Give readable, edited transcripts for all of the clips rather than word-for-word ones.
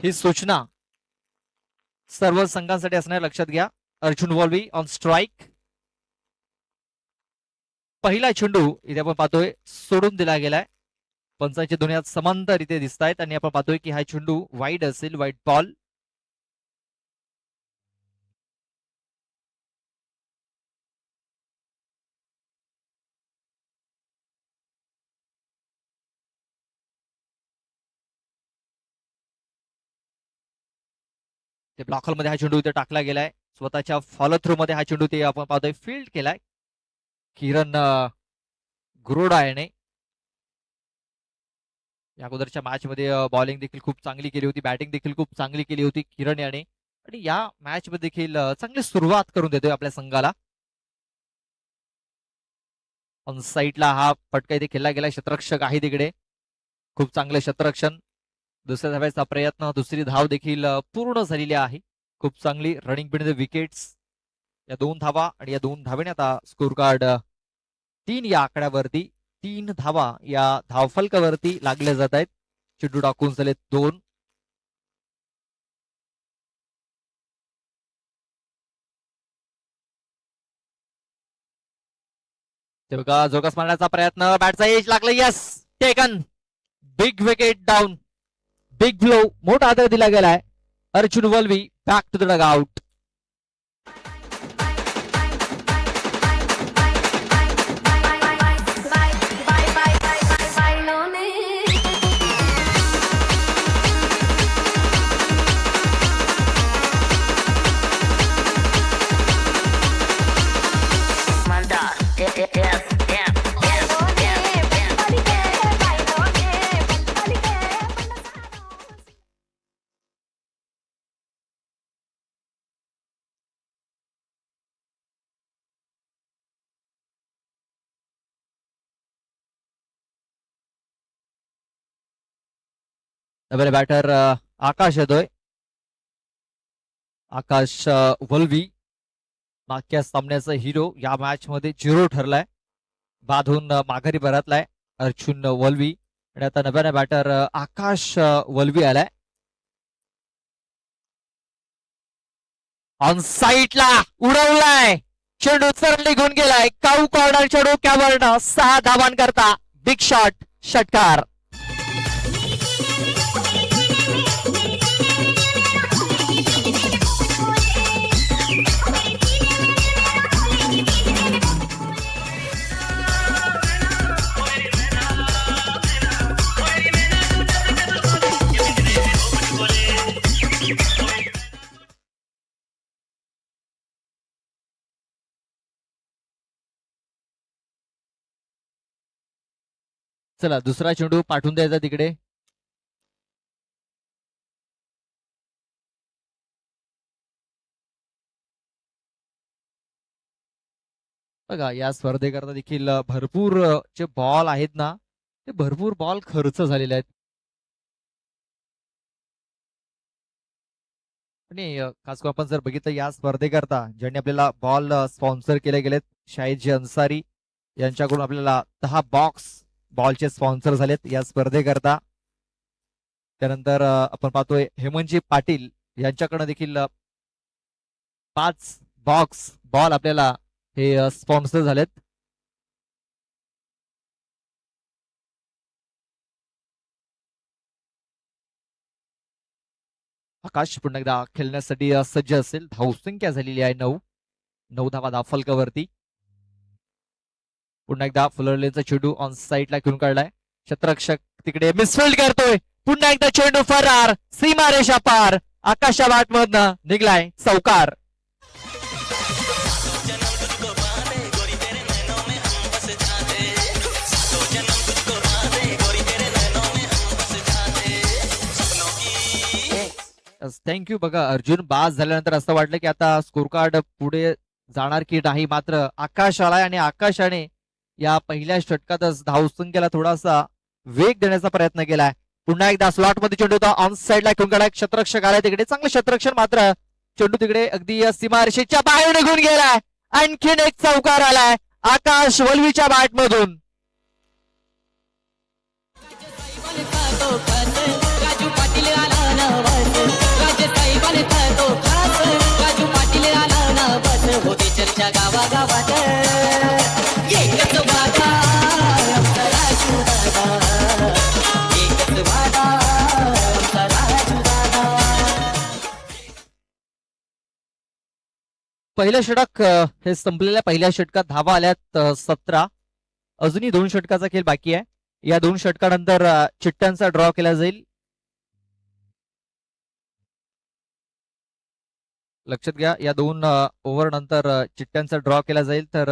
ही सूचना सर्व संघांसाठी असणार, लक्षात घ्या. Arjun Valvi on strike. पहिला चेंडू इथे आपण पाहतोय सोडून दिला गेलाय. पंचांच्या दुनियात समांतर इथे दिसत आहेत आणि आपण पाहतोय की हा चेंडू वाईड असेल, वाईड बॉल. ते ब्लॉक मध्ये हा चेंडू इथे टाकला गेलाय. स्वतःच्या फॉलो थ्रू मध्ये हा चेंडू ते आपण पाहतोय फील्ड केलाय किरण गुरोडा याने. या अगोदरच्या मॅच मध्ये बॉलिंग देखील खूप चांगली केली होती, बॅटिंग देखील खूप चांगली केली होती किरण याने, आणि या मॅच मध्ये देखील चांगली सुरुवात करून देतोय आपल्या संघाला. ऑन साईडला हा फटका इथे खेळला गेला. क्षेत्ररक्षक आहे तिकडे, खूप चांगलं क्षेत्ररक्षण. दुसऱ्या धाव्याचा प्रयत्न, दुसरी धाव देखील पूर्ण झालेली आहे. खूप चांगली रनिंग बिटवीन द विकेट्स. या 2 धावा आणि या 2 धावेने आता स्कोर कार्ड 3 या आकड्यावरती, 3 धावा या धावफलकावरती लागले जात आहेत. चेंडू टाकून झाले 2. ते बघा जोगस मारण्याचा प्रयत्न, बॅटचा एज लागला. Yes, taken. Big wicket down, big blow, मोठा आदर दिला गेलाय. Arjun Valvi back to the dugout. नवीन बॅटर आकाश येतोय. आकाश वल्वी मागच्या सामन्याचा हिरो, या मॅच मध्ये 0 ठरलाय. बाधून माघारी परतलाय अर्जुन वल्वी, आणि आता नव्याने बॅटर आकाश वल्वी आलाय. ऑन साईडला उडवलाय, चेंडू सरळ निघून गेलाय. काऊ कॉर्नरच्या डोक्यावरनं 6 धावांकरता बिग शॉट, षटकार. चला दुसरा चेंडू पाठवून द्यायचा तिकडे. बघा या स्पर्धेकरता देखील भरपूर जे बॉल आहेत ना, ते भरपूर बॉल खर्च झालेले आहेत. आणि खास करून आपण जर बघितलं या स्पर्धेकरता ज्यांनी आपल्याला बॉल स्पॉन्सर केले गेलेत, शाहिदजी अन्सारी यांच्याकडून आपल्याला 10 बॉक्स बॉलचे स्पॉन्सर झालेत या स्पर्धेकरता. त्यानंतर आपण पाहतोय हेमंतजी पाटील यांच्याकडनं देखील 5 बॉक्स बॉल आपल्याला हे स्पॉन्सर झालेत. आकाश पुन्हा एकदा खेळण्यासाठी सज्ज असेल. धावसंख्या झालेली आहे 9 धावा धावफलकावरती. पुन्हा एकदा फुलरलेचा चेंडू ऑन साईडला घेऊन काढलाय. क्षेत्ररक्षक तिकडे मिसफिल्ड करतोय. पुन्हा एकदा चेंडू फरार, सीमारेषा पार, आकाशा बाटमधनं निघलाय चौकार. थँक्यू. बघा अर्जुन बाज झाल्यानंतर असं वाटलं की आता स्कोर कार्ड पुढे जाणार की नाही, मात्र आकाश आलाय आणि आकाशाने या पहिल्या षटकातच धावसंख्येला थोडासा वेग देण्याचा प्रयत्न केलाय. पुन्हा एकदा स्लॉट मध्ये चेंडू होता, ऑन साईडला घेऊन गेलाय. क्षेत्ररक्षक आलाय तिकडे, चांगलं क्षेत्ररक्षण, मात्र चेंडू तिकडे अगदी सीमारेषेच्या बाहेर निघून गेलाय. आणखीन एक चौकार आलाय आकाश वल्वीच्या बॅट मधून. राजू पाटील आला पहिलं षटक हे संपलेल्या पहिल्या षटकात धावा आल्यात 17. अजूनही 2 षटकाचा खेळ बाकी आहे. या 2 षटकानंतर चिट्ट्यांचा ड्रॉ केला जाईल. लक्षात घ्या, या 2 ओव्हर नंतर चिट्ट्यांचा ड्रॉ केला जाईल. तर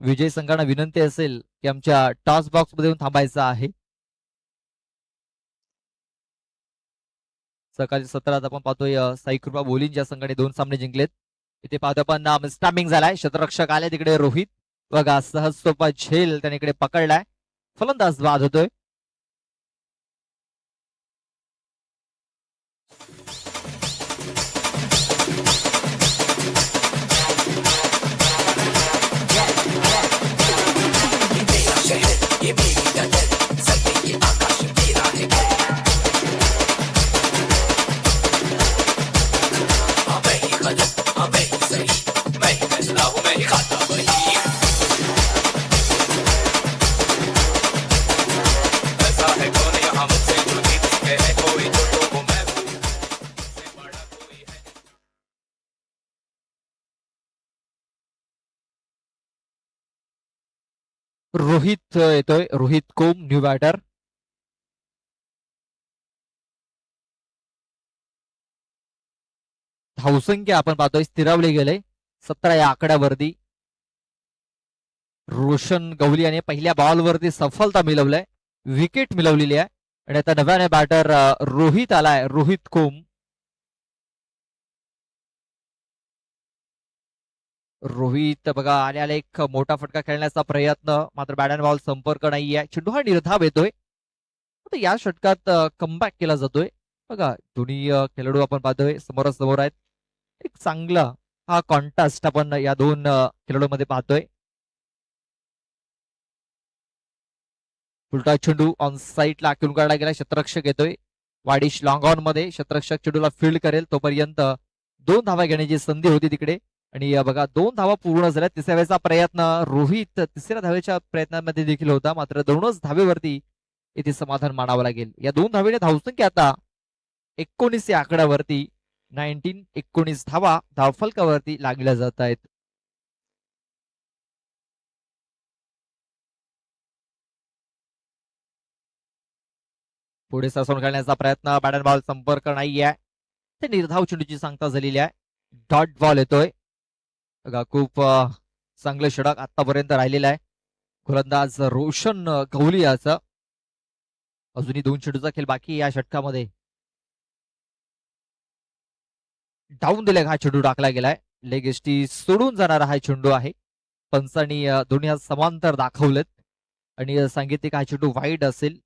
विजय संघांना विनंती असेल की आमच्या टॉस बॉक्स मध्ये येऊन थांबायचं आहे. सकाळी 17 आपण पाहतोय साई कृपा बोलीन ज्या संघाने 2 सामने जिंकलेत. इथे पाहतो आपण स्टॅम्पिंग झालाय. शतरक्षक आले तिकडे रोहित. बघा सहज सोपा झेल त्याने इकडे पकडलाय. फलंदाज बाद होतोय. रोहित येतोय. रोहित कोम न्यू बॅटर. धावसंख्या आपण पाहतोय स्थिरावली गेले 17 या आकड्यावरती. रोशन गवली याने पहिल्या बॉलवरती सफलता मिळवलाय. विकेट मिळवलेली आहे. आणि आता नव्याने बॅटर रोहित आलाय. रोहित कोम. रोहित बघा आले आले एक मोठा फटका खेळण्याचा प्रयत्न, मात्र बॅट अँड बॉल संपर्क नाहीये. चेंडू हा निर्धाव येतोय. या षटकात कमबॅक केला जातोय. बघा दोन्ही खेळाडू आपण पाहतोय समोरासमोर आहेत. एक चांगला हा कॉन्टेस्ट आपण या 2 खेळाडूंमध्ये पाहतोय. उलटा चेंडू ऑन साईडला आखून काढला गेला. शतरक्षक येतोय वाडिश लॉंग ऑन मध्ये. शतरक्षक चेंडूला फील्ड करेल तोपर्यंत 2 धावा घेण्याची संधी होती तिकडे. आणि बघा 2 धावा पूर्ण झाल्या. तिसऱ्या वेळेचा प्रयत्न रोहित तिसऱ्या धावेच्या प्रयत्नामध्ये देखील होता, मात्र 2च धावेवरती इथे समाधान मानावं लागेल. या 2 धावेने धावसंख्या आता 19 या आकड्यावरती 19 धावा धावफलकावरती लागल्या जात आहेत. पुढे सरसवून खेळण्याचा प्रयत्न, बॅट अँड बॉल संपर्क नाहीये. ते निर्धाव चेंडूची सांगता झालेली आहे. डॉट बॉल येतोय. बघा खूप चांगलं षटक आतापर्यंत राहिलेलं आहे. गोलंदाज रोशन गवली याचा. अजूनही 2 चेंडूचा खेळ बाकी या षटकामध्ये. डाऊन दिले हा चेंडू टाकला गेलाय. लेग एसटी सोडून जाणारा हा चेंडू आहे. पंचांनी दोन्ही समांतर दाखवलेत आणि सांगितले हा चेंडू वाईड असेल.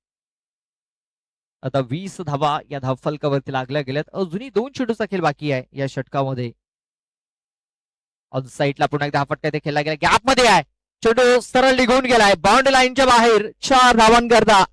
आता 20 धावा या धावफलकावरती लागल्या गेल्यात. अजूनही 2 चेंडूचा खेळ बाकी आहे या षटकामध्ये. ऑन साईडला पुन्हा एकदा हा फटका इथे खेळला गेला. गॅप मध्ये आहे. चेंडू सरळ निघून गेलाय बाउंड्री लाईनच्या बाहेर. 4 धावांकरता.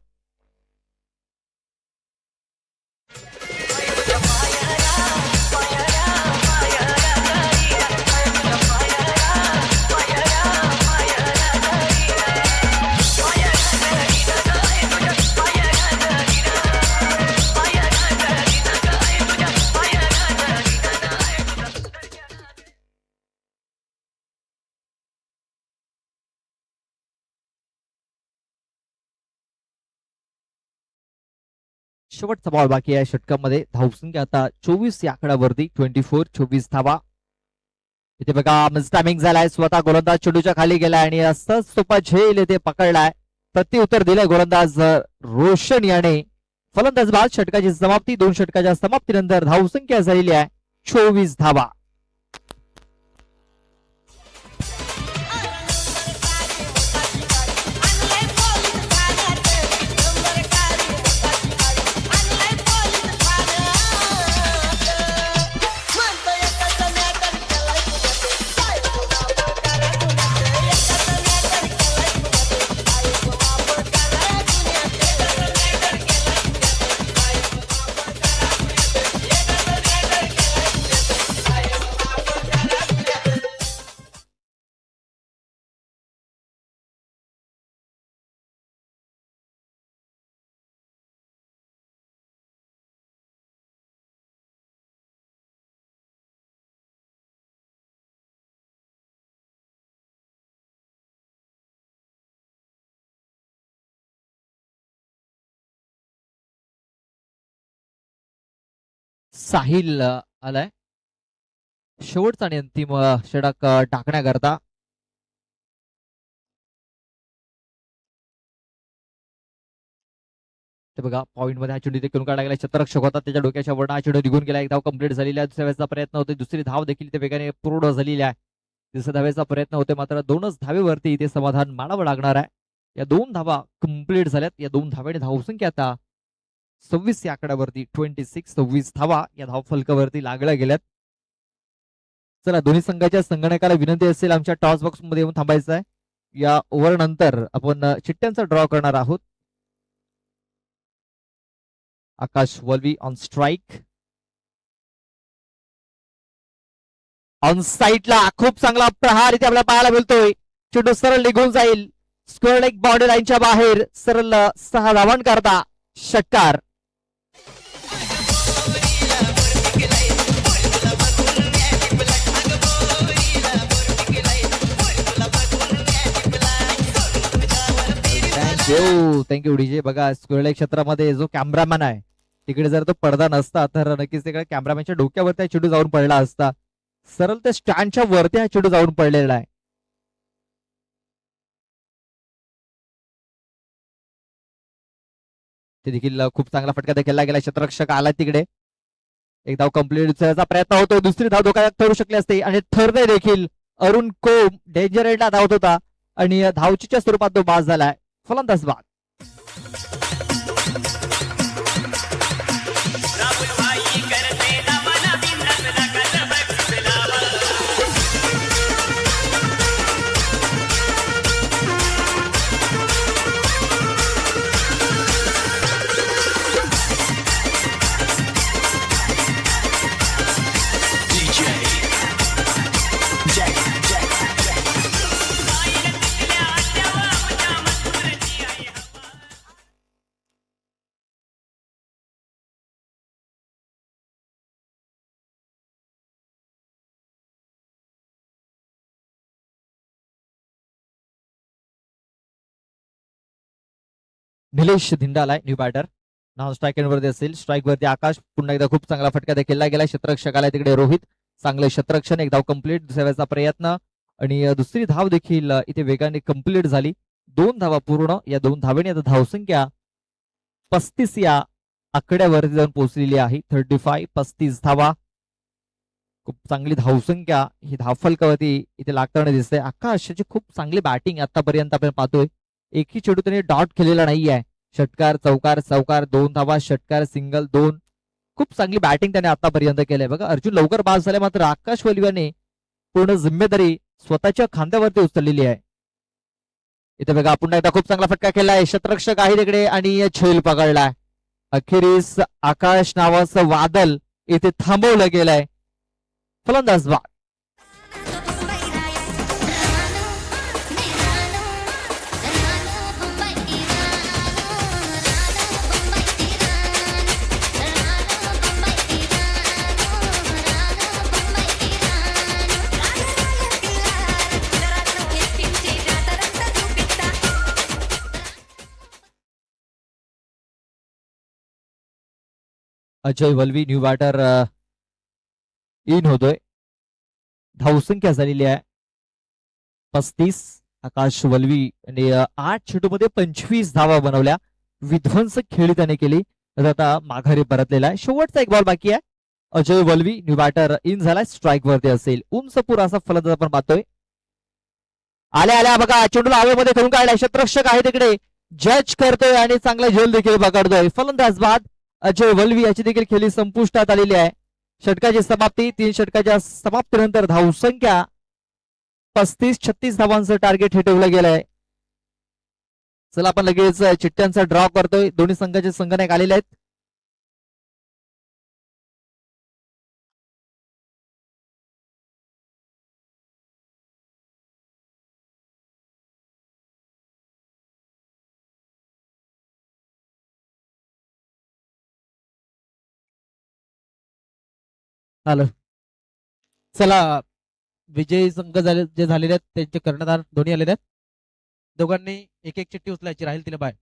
शेवटचा बॉल बाकी आहे षटकामध्ये. धावसंख्या आता 24 या आकड्यावरती 24 धावा. इथे बघा टायमिंग झालाय. स्वतः गोलंदाज चेंडूच्या खाली गेलाय आणि असंच सोपा झेल इथे पकडलाय. प्रत्युत्तर दिलंय गोलंदाज रोशन याने. फलंदाज बाद. षटकाची समाप्ती. 2 षटकाच्या समाप्तीनंतर धावसंख्या झालेली आहे 24 धावा. साहिल आलाय शेवटचा आणि अंतिम षटक टाकण्याकरता. ते बघा पॉईंट मध्ये हा चेंडू देखील काढला गेला. क्षेत्ररक्षक होता त्याच्या डोक्याच्या वरनं हा चेंडू निघून गेला. एक धाव कंप्लीट झालेली आहे. दुसऱ्या धावेचा प्रयत्न होतोय. दुसरी धाव देखील ते वेगाने पूर्ण झालेली आहे. तिसऱ्या धावेचा प्रयत्न होतोय मात्र 2च धावेवरती इथे समाधान मानावं लागणार आहे. या 2 धावा कंप्लीट झाल्यात. या 2 धावेने धावसंख्या आता 26 या आकड्यावरती 26 धावा या धाव फलकावरती लागल्या गेल्यात. चला दोन्ही संघाच्या संगणकाला विनंती असेल आमच्या टॉस बॉक्स मध्ये येऊन थांबायचं आहे. या ओव्हर नंतर आपण चिठ्ठ्यांचा ड्रॉ करणार आहोत. आकाश वल्वी ऑन स्ट्राईक. ऑन साईडला खूप चांगला प्रहार इथे आपल्याला पाहायला मिळतोय. चेंडू सरळ निघून जाईल. स्क्वेअर लेग बाउंड्री लाईनच्या बाहेर सरळ 6 धावांन करता षटकार. Thank you DJ. बघा स्क्वेअर लेग क्षेत्रामध्ये जो कॅमेरामॅन आहे तिकडे जर तो पडदा नसता तर नक्कीच तिकडे कॅमेरामॅनच्या डोक्यावरती चेंडू जाऊन पडला असता. सरळ त्या स्टँडच्या वरती हा चेंडू जाऊन पडलेला आहे. ते देखील खूप चांगला फटका खेळला गेला. क्षेत्ररक्षक आला तिकडे. एक धाव कंप्लीट प्रयत्न होतोय. दुसरी धाव धोक्यात ठरू शकली असते आणि ठरले देखील. अरुण कोम डेंजर एंडला धावत होता आणि धावचीच्या स्वरूपात तो बाद झालाय. फलंदाज बाद. निलेश धिंडाला न्यू बॅटर. नॉन स्ट्राईक वरती असेल. स्ट्राईक वरती आकाश. पुन्हा एकदा खूप चांगला फटका खेळला गेला. क्षेत्ररक्षक आला तिकडे रोहित. चांगलं क्षेत्ररक्षण. एक धाव कंप्लीट. दुसऱ्याचा प्रयत्न आणि दुसरी धाव देखील इथे वेगाने कंप्लीट झाली. 2 धावा पूर्ण. या 2 धावेने आता धावसंख्या 35 या आकड्यावरती जाऊन पोहोचलेली आहे. 35 धावा. खूप चांगली धावसंख्या ही धावफलकावरती इथे लागताना दिसते. आकाशाची खूप चांगली बॅटिंग आतापर्यंत आपण पाहतोय. एकही चेंडू त्याने डॉट केलेला नाहीये. षटकार चौकार चौकार 2 धावा. षटकार सिंगल 2. खूप चांगली बॅटिंग त्याने आतापर्यंत केलंय. बघा अर्जुन लवकर बाद झाले मात्र आकाश वलिवाने पूर्ण जिम्मेदारी स्वतःच्या खांद्यावरती उचललेली आहे. इथे बघा पुन्हा एकदा खूप चांगला फटका केलाय. क्षेत्ररक्षक आहे तिकडे आणि झेल पकडलाय. अखेरीस आकाश नावाचं वादल इथे थांबवलं गेलंय. फलंदाज बाद. Ajay Valvi new batter in होतोय. धावसंख्या झालेली आहे 35. आकाश वल्वी आणि 8 चेंडूमध्ये 25 धावा बनवल्या. विध्वंसक खेळी त्याने केली. तर आता माघारी परतलेला आहे. शेवटचा एक बॉल बाकी आहे. Ajay Valvi new batter in झालाय. स्ट्राईक वरती असेल. उंचपूर असा फलंदाज आपण पाहतोय. आल्या आल्या बघा चेंडूला हवेमध्ये करून काढलाय. क्षेत्ररक्षक आहे तिकडे. जज करतोय आणि चांगला झेल देखील पकडतोय. फलंदाज बाद. अजय वल्वी याची देखील खेळी संपुष्टात आलेली आहे. षटकाची समाप्ती. 3 षटकाच्या समाप्तीनंतर धावसंख्या 35-36 धावांचं टार्गेट हे ठेवलं गेलंय. चला आपण लगेच चिठ्ठ्यांचा ड्रॉ करतोय. दोन्ही संघाचे संगणक आलेले आहेत. आलं. चला विजयी संघ जे झालेले आहेत त्यांचे कर्णधार दोन्ही आलेले आहेत. दोघांनी एक एक चिठ्ठी उचलायची राहील तिला बाय.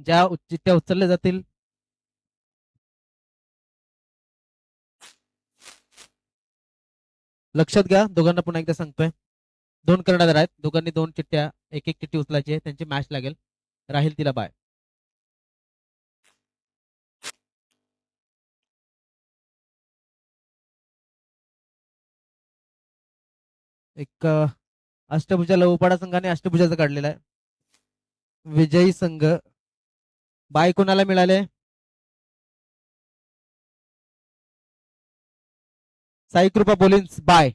ज्या चिठ्ठ्या उचलल्या जातील लक्षात घ्या, दोघांना पुन्हा एकदा सांगतोय. 2 कर्णधार आहेत, दोघांनी 2 चिठ्ठ्या, एक एक चिठ्ठी उचलायची आहे. त्यांची मॅच लागेल. राहील तिला बाय. एक अष्टभुजाला उपाडा संघाने अष्टभुजाचा काढलेला आहे. विजयी संघ बाय कोणाला मिळाले? साई कृपा बोलिन्स बाय.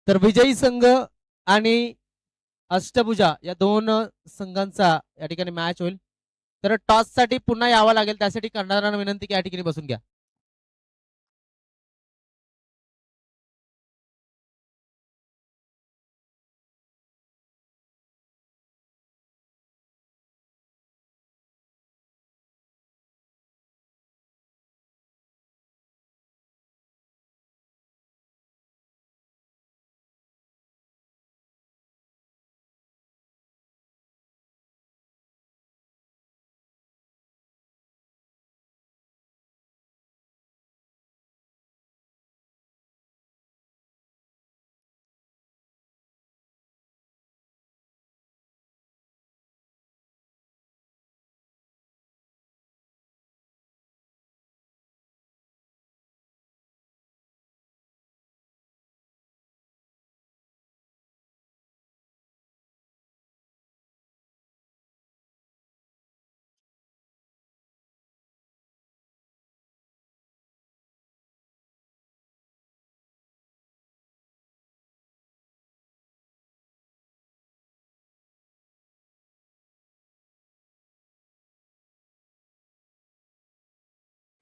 तर विजयी संघ आणि अष्टभुजा या दोन संघांचा या ठिकाणी मॅच होईल. तर टॉस साठी पुन्हा यावं लागेल. त्यासाठी कर्णधारांना विनंती की या ठिकाणी बसून घ्या.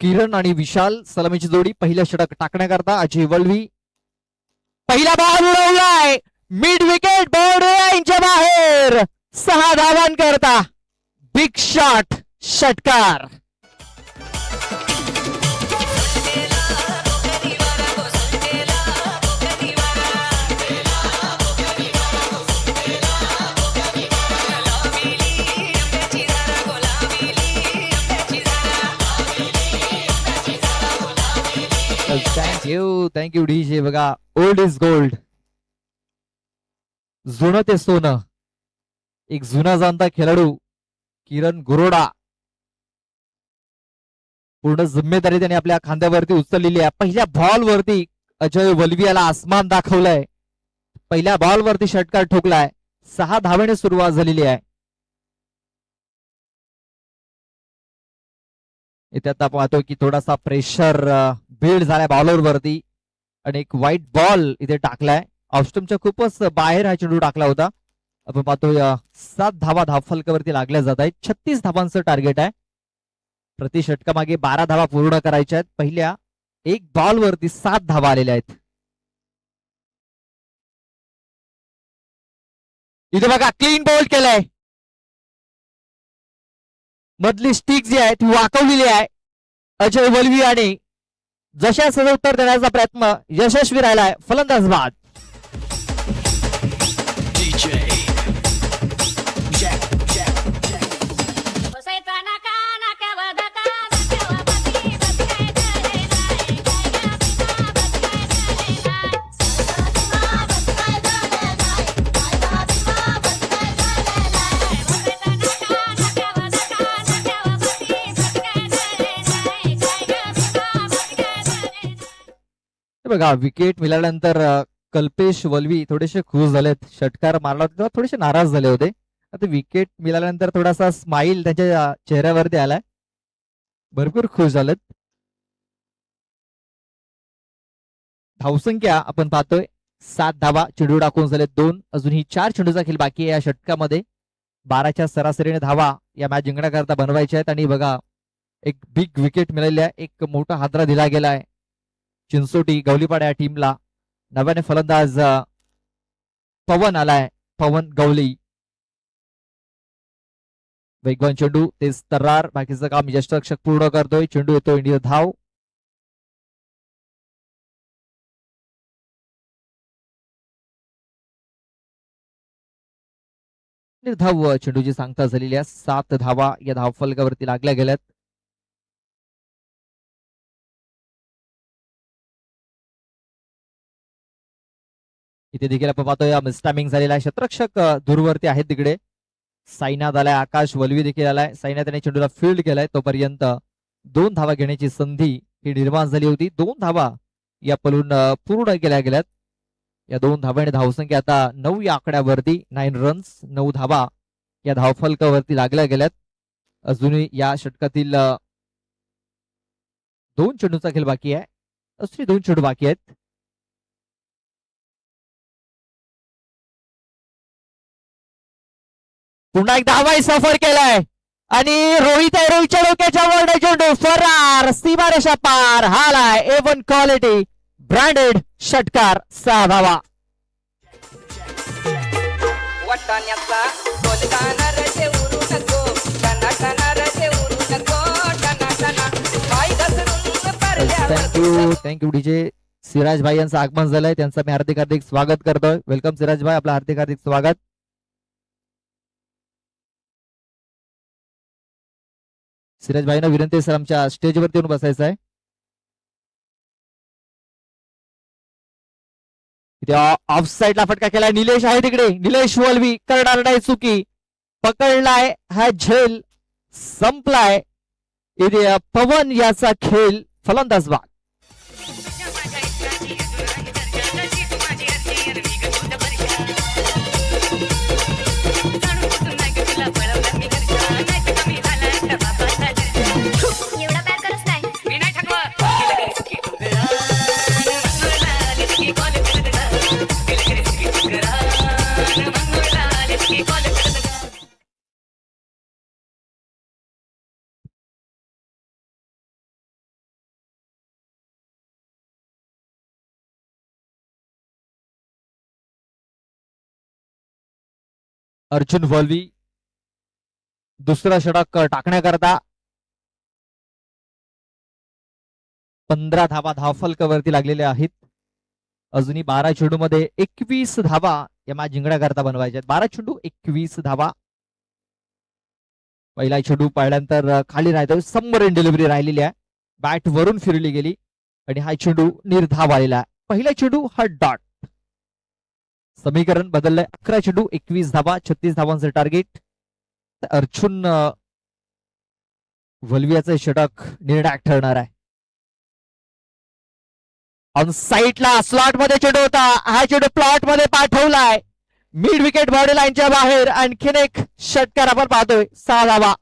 किरण आणि विशाल सलामीची जोडी पहिल्या षटक टाकण्याकरता अजय वल्वी. पहिला बॉल उडवलाय, मिड विकेट बाउंड्री बाहेर. 6 धावांकरता बिग शॉट षटकार. Thank you DJ. बघा, ओल्ड इज गोल्ड, जुनं ते सोनं. एक जुना जाणता खेळाडू किरण गुरोडा, पूर्ण जिम्मेदारी त्याने आपल्या खांद्यावरती उचललेली आहे. पहिल्या बॉल वरती अजय वल्वी याला आसमान दाखवलंय. पहिल्या बॉल वरती षटकार ठोकलाय. 6 धावेने सुरुवात झालेली आहे. इथे आता पाहतोय की थोडासा प्रेशर बिल्ड झालाय बॉलर वरती आणि एक वाईट बॉल इथे टाकलाय. ऑफस्टमच्या खूपच बाहेर हा चेंडू टाकला होता. आपण पाहतोय 7 धावा धावफलकावरती लागल्या जात आहेत. 36 धावांचं टार्गेट आहे. प्रति षटकामागे 12 धावा पूर्ण करायच्या आहेत. पहिल्या एक बॉल वरती 7 धावा आलेल्या आहेत. इथे बघा, क्लीन बॉल केलाय. मधली स्टिक जी आहे ती वाकवलेली आहे. अजय वल्वी आणि जशा सज उत्तर देण्याचा प्रयत्न यशस्वी राहिलाय. फलंदाज बाद. बघा, विकेट मिळाल्यानंतर कल्पेश वल्वी थोडेसे खुश झालेत. षटकार मारला होता तेव्हा थोडेसे नाराज झाले होते. आता विकेट मिळाल्यानंतर थोडासा स्माइल त्यांच्या चेहऱ्यावरती आलाय. भरपूर खुश झालेत. धावसंख्या आपण पाहतोय 7 धावा चेंडू टाकून झाले 2. अजूनही 4 चेंडूचा खेळ बाकी आहे या षटकामध्ये. 12च्या सरासरीने धावा या मॅच जिंकण्याकरता बनवायच्या आहेत. आणि बघा, एक बिग विकेट मिळालेली आहे. एक मोठा हादरा दिला गेला आहे चिंचोटी गवलीपाडा या टीमला. नव्याने फलंदाज पवन आलाय, पवन गवली. वेगवान चेंडू, तेच तर्रार, बाकीचं काम यष्टरक्षक पूर्ण करतोय. चेंडू येतो इंडिया धाव. निर्धाव चेंडूची सांगता झालेली आहे. 7 धावा या धावफलकावरती लागल्या गेल्यात. इथे देखील आपण पाहतोय मिसटायमिंग झालेला आहे. क्षेत्ररक्षक दूरवरती आहेत तिकडे. साईनाथ आलाय, आकाश वलवी देखील आलाय. साईनाथने चेंडूला फील्ड केलाय. तोपर्यंत 2 धावा घेण्याची संधी ही निर्माण झाली होती. 2 धावा या पलून पूर्ण केल्या गेल्यात. या 2 धावांनी धावसंख्या आता 9 या आकड्यावरती, 9 रन्स, 9 धावा या धावफलकावरती लागल्या गेल्यात. अजूनही या षटकातील 2 चेंडूचा खेळ बाकी आहे. अजूनही 2 चेंडू बाकी आहेत. पुन्हा एकदा हवाई सफर केलाय आणि रोहितच्या डोक्याच्या वर चेंडू फरार, सीमारेषा पार. हालाय A1 क्वालिटी ब्रँडेड षटकार. 6 धावा. वाटाण्याचा गोल गाणार ते उरू नको, टना टना ते उरू नको, टना टना पाय घसरून पडल्यावर. थँक्यू डीजे सिराज भाई यांचं आगमन झालंय. त्यांचं मी हार्दिक हार्दिक स्वागत करतोय. वेलकम सिराज भाई, आपलं हार्दिक हार्दिक स्वागत. सिराज भाईंना विनंती आहे सर आमच्या स्टेजवरती येऊन बसायचं आहे. इथे ऑफ साईडला फटका केलाय. निलेश आहे तिकडे. निलेश वलवी करणार नाही चुकी. पकडलाय, हा झेल संपलाय. इथे पवन याचा खेळ फलंदाज बाद. अर्जुन वलवी दुसरा षटक टाकण्याकरता 15 धावा धावफलकावरती लागलेल्या आहेत. अजूनही 12 चेंडू मध्ये 21 धावा या मॅच जिंकण्याकरता बनवायच्या आहेत. 12 चेंडू 21 धावा. पहिला चेंडू पाळल्यानंतर खाली राहतोय. सबमरीन डिलिव्हरी राहिलेली आहे. बॅट वरून फिरली गेली आणि हा चेंडू निर्धाव आलेला आहे. पहिला चेंडू हा डॉट. समीकरण बदललंय. 11 चेंडू 21 धावा, 36 धावांचं टार्गेट. अर्जुन वलवियाचं षटक निर्णायक ठरणार आहे. ऑन साईडला स्लॉट मध्ये चेंडू होता. हा चेंडू प्लॉट मध्ये पाठवलाय. मिड विकेट बॉर्डर लाईनच्या बाहेर. आणखीन एक षटकार आपण पाहतोय. 6 धावा.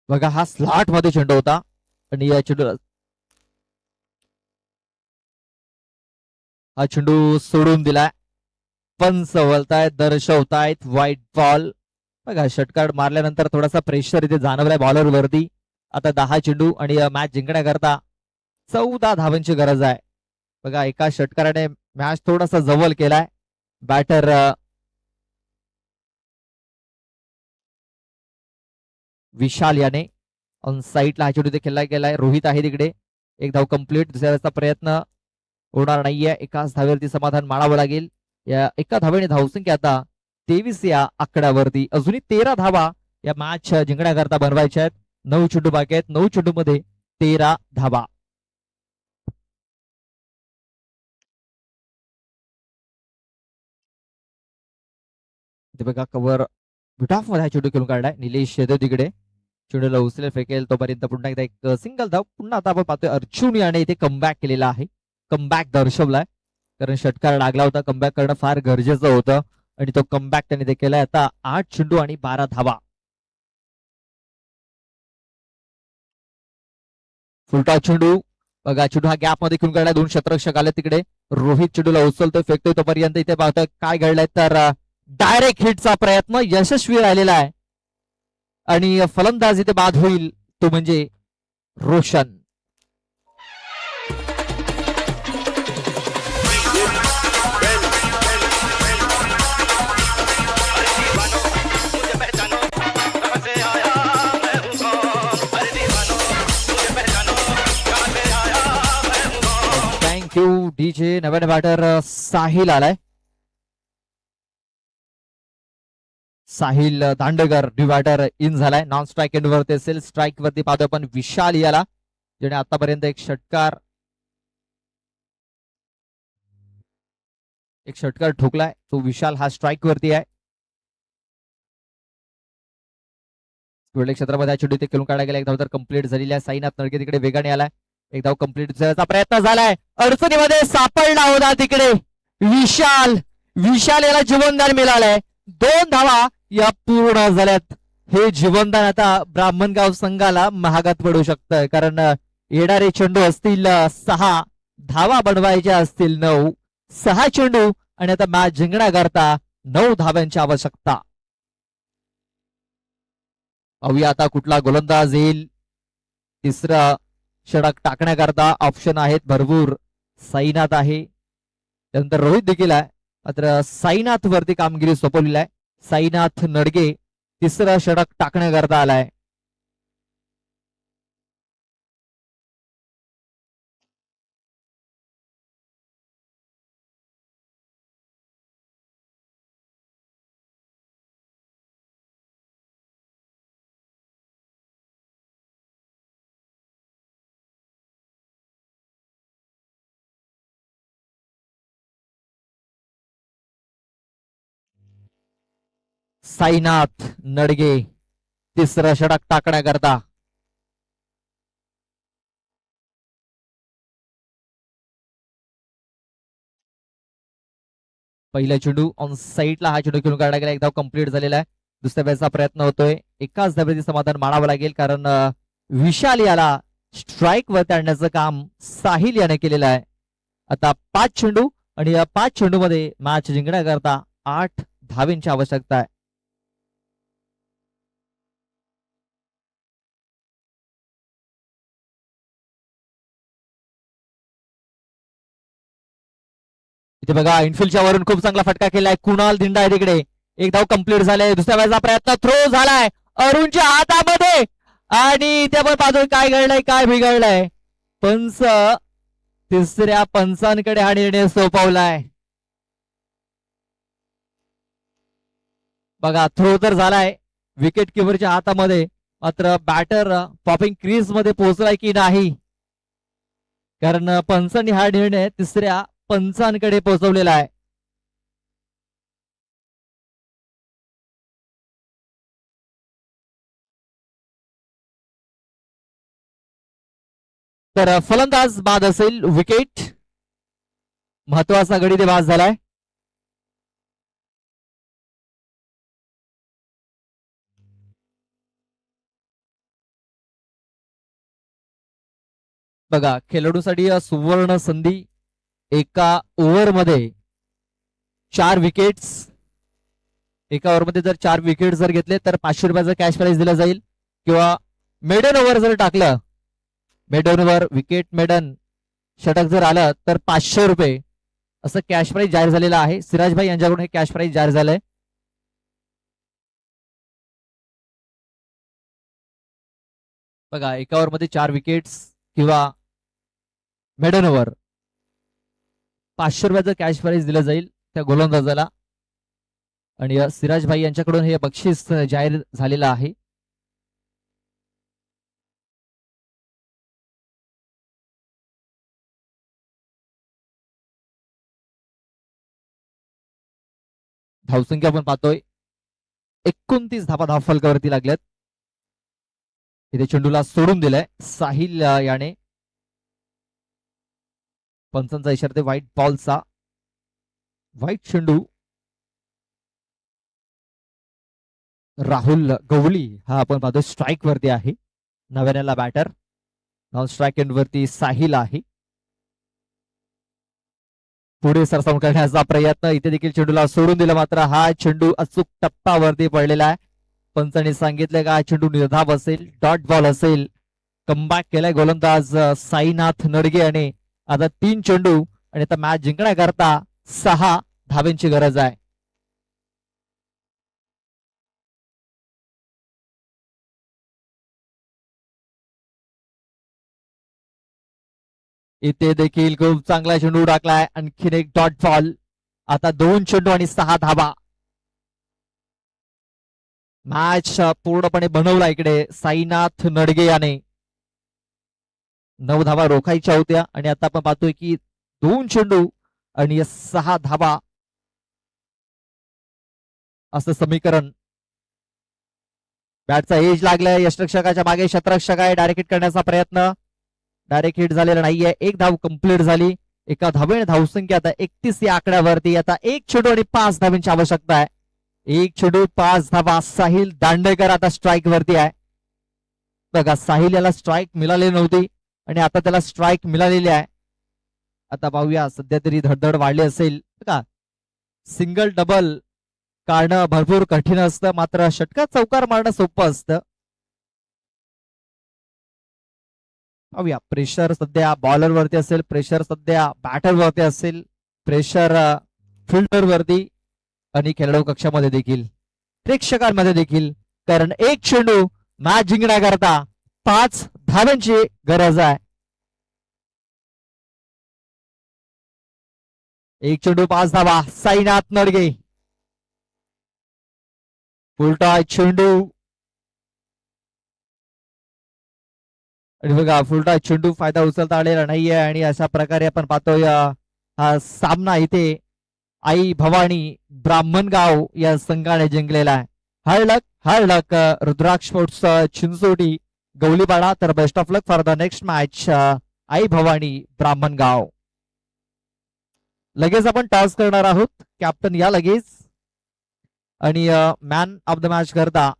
बघा हा स्लॉट मध्ये चेंडू होता आणि या चेंडू हा चेंडू सोडून दिलाय. पंच वळतायत, दर्शवतायत व्हाईट बॉल. बघा षटकार मारल्यानंतर थोडासा प्रेशर इथे जाणवलाय बॉलर वरती. आता 10 चेंडू आणि मॅच जिंकण्याकरता 14 धावांची गरज आहे. बघा एका षटकाराने मॅच थोडासा जवळ केलाय. बॅटर विशाल याने ऑन साईडला हा चेंडू इथे खेळला गेलाय. रोहित आहे तिकडे. एक धाव कंप्लीट. दुसऱ्याचा प्रयत्न होणार नाहीये. एकाच धावेवरती समाधान मानावं लागेल. या एका धावेने धावसंख्या आता 23 या आकड्यावरती. अजूनही 13 धावा या मॅच जिंकण्याकरता बनवायच्या आहेत. 9 चेंडू बाकी आहेत. 9 चेंडू मध्ये 13 धावा. इथे बघा कव्हर बिटाफ मध्ये हा चेंडू खेळून काढलाय. निलेश येतो तिकडे. चेंडूला उचलेल फेकेल तोपर्यंत पुन्हा एकदा एक सिंगल धाव. पुन्हा आता आपण पाहतोय अर्जुन याने इथे कमबॅक केलेला आहे. कमबॅक दर्शवलाय. कारण षटकार लागला होता. कमबॅक करणं फार गरजेचं होतं आणि तो कमबॅक त्याने ते केलाय. आता 8 चेंडू आणि 12 धावा. फुलटॉस चेंडू. बघा चेंडू हा गॅप मध्ये खेळून काढलाय. 2 क्षेत्ररक्षक आले तिकडे. रोहित चेंडूला उचलतोय फेकतोय तोपर्यंत इथे पाहतोय काय घडलंय तर डायरेक्ट हिटचा प्रयत्न यशस्वी राहिलेला आहे आणि फलंदाज इथे बाद होईल तो म्हणजे रोशन. डीजे नव्याने बॅटर साहिल आलाय. Sahil Dandekar new batter in झालाय. नॉन स्ट्राईक एंड वरती असेल. स्ट्राईक वरती पाहतो आपण विशाल याला, ज्याने आतापर्यंत एक षटकार ठोकलाय. तो विशाल हा स्ट्राईक वरती आहे. वेळी क्षेत्रामध्ये चेंडू ते खेळून काढला गेला. एक धाव तर कंप्लीट झालेली आहे. साईनाथ नडगे तिकडे वेगाने आलाय. एक धाव कंप्लीट करायचा प्रयत्न झालाय. अडचणीमध्ये सापडला होता तिकडे विशाल. विशाल याला जीवनदान मिळालंय. 2 धावा या पूर्ण झाल्यात. हे जीवनदान आता ब्राह्मणगाव संघाला महागात पडू शकतं, कारण येणारे चेंडू असतील 6, धावा बनवायच्या असतील 9. 6 चेंडू आणि आता मॅच जिंकण्याकरता 9 धाव्यांची आवश्यकता. पाहूया आता कुठला गोलंदाज येईल. तिसरा षटक टाकण्याकरता ऑप्शन आहेत भरपूर. साईनाथ आहे, त्यानंतर रोहित देखील आहे. मात्र साईनाथ वरती कामगिरी सोपवलेली आहे. साईनाथ नडगे तिसरं षटक टाकण्याकरता आलाय. साईनाथ नडगे तिसरं षटक टाकण्याकरता. पहिला चेंडू ऑन साईडला हा चेंडू खेळून काढला गेला. एक धाव कंप्लीट झालेला आहे. दुसऱ्या बॅचचा प्रयत्न होतोय. एकाच धावेचे समाधान मानावं लागेल, कारण विशाल याला स्ट्राईक वर आणण्याचं काम साहिल याने केलेलं आहे. आता 5 चेंडू आणि या 5 चेंडू मध्ये मॅच जिंकण्याकरता 8 धावेंची आवश्यकता आहे. इथे बघा इनफिल्डच्या वरून खूप चांगला फटका केलाय. कुणाल दिंडा आहे तिकडे. एक धाव कंप्लीट झालाय. दुसऱ्या वेळेचा प्रयत्न थ्रो झालाय अरुणच्या हातामध्ये, आणि त्या पण पाहतोय काय घडलंय, काय बिघडलंय. पंच तिसऱ्या पंचांकडे हा निर्णय सोपवलाय. बघा थ्रो तर झालाय विकेट किपरच्या हातामध्ये, मात्र बॅटर पॉपिंग क्रीज मध्ये पोहोचलाय की नाही, कारण पंचांनी हा निर्णय तिसऱ्या पंचांकडे पोहोचवलेला आहे. तर फलंदाज बाद असेल. विकेट महत्वाचा गडी ते बाद झालाय. बघा खेळाडूसाठी सुवर्ण संधी. एका ओव्हरमध्ये 4 विकेट्स. एका ओव्हरमध्ये जर 4 विकेट जर घेतले तर 500 रुपयाचं कॅश प्राइज दिलं जाईल, किंवा मेडन ओव्हर जर टाकलं, मेडन ओव्हर विकेट मेडन षटक जर आलं तर 500 रुपये असं कॅश प्राइज जाहीर झालेलं आहे. सिराज भाई यांच्याकडून हे कॅश प्राइज जाहीर झालंय. बघा एका ओव्हरमध्ये 4 विकेट्स किंवा मेडन ओव्हर 500 रुपयाचं कॅश प्राइज दिलं जाईल त्या गोलंदाजाला, आणि सिराज भाई यांच्याकडून हे बक्षीस जाहीर झालेलं आहे. धावसंख्या आपण पाहतोय 29 धावा धावफलकावरती लागल्यात. इथे चेंडूला सोडून दिलाय साहिल याने. पंचांचा इशारा व्हाईट बॉलचा. व्हाईट चेंडू. राहुल गवळी हा आपण पाहतोय स्ट्राईक वरती आहे. नव्यानेला बॅटर. नॉन स्ट्राईक एंड वरती साहिल आहे. पुढे सरसावून करण्याचा प्रयत्न. इथे देखील चेंडूला सोडून दिला, मात्र हा चेंडू अचूक टप्पावरती पडलेला आहे. पंचांनी सांगितले का हा चेंडू निर्धाव असेल, डॉट बॉल असेल. कमबॅक केलाय गोलंदाज साईनाथ नडगे याने. आता 3 चेंडू आणि आता मॅच जिंकण्याकरता 6 धावेंची गरज आहे. इथे देखील खूप चांगला चेंडू टाकलाय, आणखीन एक डॉट बॉल. आता 2 चेंडू आणि 6 धाबा. मॅच पूर्णपणे बनवला इकडे साईनाथ नडगे याने. 9 धाबा रोखायच्या होत्या आणि आता आपण पाहतोय की 2 चेंडू आणि 6 धाबा असं समीकरण. बॅटचा एज लागलाय, यष्टरक्षकाच्या मागे शतरक्षक आहे. डायरेक्ट हिट करण्याचा प्रयत्न, डायरेक्ट हिट झालेला नाहीये. एक धाव कंप्लीट झाली. एका धावेने धावसंख्या आता 31 या आकड्यावरती. आता 1 चेंडू आणि 5 धावांची आवश्यकता आहे. 1 चेंडू 5 धावा. साहिल दांडेकर आता स्ट्राईक वरती आहे. बघा, साहिल याला स्ट्राईक मिळाली नव्हती आणि आता त्याला स्ट्राईक मिळालेली आहे. आता पाहूया, सध्या तरी धडधड वाढली असेल बघा. सिंगल डबल काढणं भरपूर कठीण असतं, मात्र षटकार चौकार मारणं सोपं असतं. पाहूया, प्रेशर सध्या बॉलर वरती असेल, प्रेशर सध्या बॅटर वरती असेल, प्रेशर फिल्डर वरती आणि खेळाडू कक्षामध्ये देखील, प्रेक्षकांमध्ये देखील. कारण 1 चेंडू मॅच जिंकण्याकरता 5 धावांची गरज आहे. 1 चेंडू 5 धावा. साईनाथ नडगे फुलटॉय चेंडू आणि बघा, फुलटॉय चेंडू फायदा उचलता आलेला नाहीये आणि अशा प्रकारे आपण पाहतोय हा सामना इथे आई भवानी ब्राह्मणगाव या संघाने जिंकलेला आहे. Hard luck Rudraksh sports Chinchoti Gavlipada. तर best of luck for the next match Aai Bhavani Brahmangaon. लगेच आपण टॉस करणार आहोत. कॅप्टन या लगेच आणि मॅन ऑफ द मॅच करता